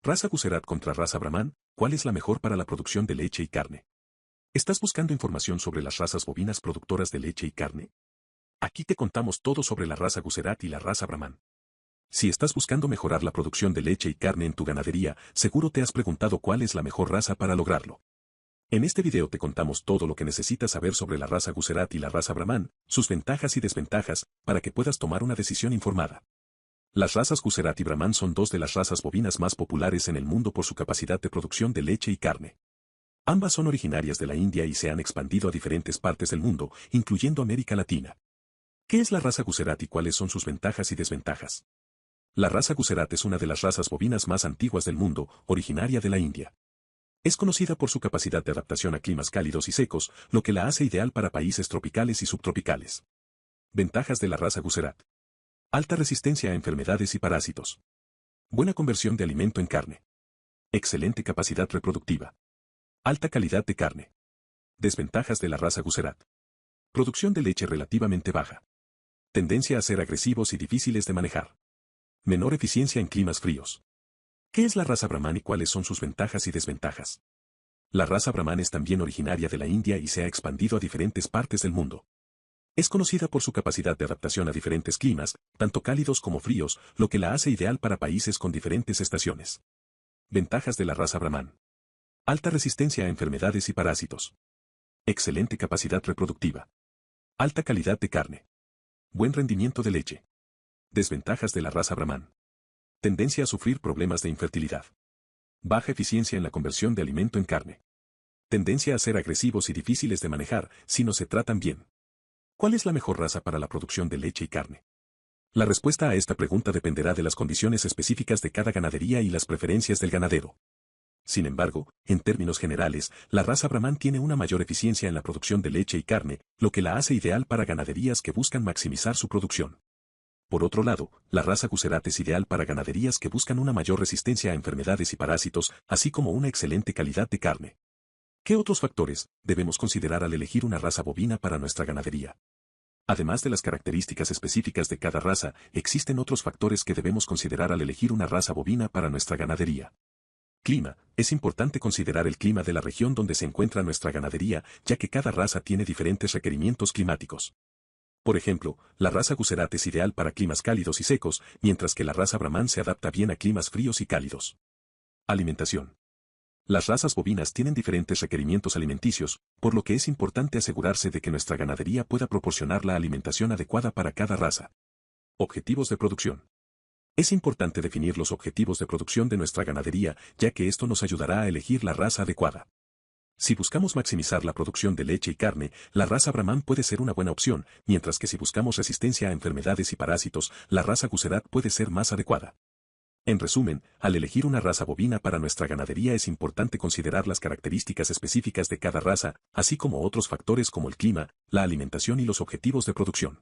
Raza Guserat contra raza Brahman, ¿cuál es la mejor para la producción de leche y carne? ¿Estás buscando información sobre las razas bovinas productoras de leche y carne? Aquí te contamos todo sobre la raza Guserat y la raza Brahman. Si estás buscando mejorar la producción de leche y carne en tu ganadería, seguro te has preguntado cuál es la mejor raza para lograrlo. En este video te contamos todo lo que necesitas saber sobre la raza Guserat y la raza Brahman, sus ventajas y desventajas, para que puedas tomar una decisión informada. Las razas Guserat y Brahman son dos de las razas bovinas más populares en el mundo por su capacidad de producción de leche y carne. Ambas son originarias de la India y se han expandido a diferentes partes del mundo, incluyendo América Latina. ¿Qué es la raza Guserat y cuáles son sus ventajas y desventajas? La raza Guserat es una de las razas bovinas más antiguas del mundo, originaria de la India. Es conocida por su capacidad de adaptación a climas cálidos y secos, lo que la hace ideal para países tropicales y subtropicales. Ventajas de la raza Guserat. Alta resistencia a enfermedades y parásitos. Buena conversión de alimento en carne. Excelente capacidad reproductiva. Alta calidad de carne. Desventajas de la raza Guserat. Producción de leche relativamente baja. Tendencia a ser agresivos y difíciles de manejar. Menor eficiencia en climas fríos. ¿Qué es la raza Brahman y cuáles son sus ventajas y desventajas? La raza Brahman es también originaria de la India y se ha expandido a diferentes partes del mundo. Es conocida por su capacidad de adaptación a diferentes climas, tanto cálidos como fríos, lo que la hace ideal para países con diferentes estaciones. Ventajas de la raza Brahman. Alta resistencia a enfermedades y parásitos. Excelente capacidad reproductiva. Alta calidad de carne. Buen rendimiento de leche. Desventajas de la raza Brahman. Tendencia a sufrir problemas de infertilidad. Baja eficiencia en la conversión de alimento en carne. Tendencia a ser agresivos y difíciles de manejar si no se tratan bien. ¿Cuál es la mejor raza para la producción de leche y carne? La respuesta a esta pregunta dependerá de las condiciones específicas de cada ganadería y las preferencias del ganadero. Sin embargo, en términos generales, la raza Brahman tiene una mayor eficiencia en la producción de leche y carne, lo que la hace ideal para ganaderías que buscan maximizar su producción. Por otro lado, la raza Guserat es ideal para ganaderías que buscan una mayor resistencia a enfermedades y parásitos, así como una excelente calidad de carne. ¿Qué otros factores debemos considerar al elegir una raza bovina para nuestra ganadería? Además de las características específicas de cada raza, existen otros factores que debemos considerar al elegir una raza bovina para nuestra ganadería. Clima. Es importante considerar el clima de la región donde se encuentra nuestra ganadería, ya que cada raza tiene diferentes requerimientos climáticos. Por ejemplo, la raza Guserat es ideal para climas cálidos y secos, mientras que la raza Brahman se adapta bien a climas fríos y cálidos. Alimentación. Las razas bovinas tienen diferentes requerimientos alimenticios, por lo que es importante asegurarse de que nuestra ganadería pueda proporcionar la alimentación adecuada para cada raza. Objetivos de producción. Es importante definir los objetivos de producción de nuestra ganadería, ya que esto nos ayudará a elegir la raza adecuada. Si buscamos maximizar la producción de leche y carne, la raza Brahman puede ser una buena opción, mientras que si buscamos resistencia a enfermedades y parásitos, la raza Guserat puede ser más adecuada. En resumen, al elegir una raza bovina para nuestra ganadería es importante considerar las características específicas de cada raza, así como otros factores como el clima, la alimentación y los objetivos de producción.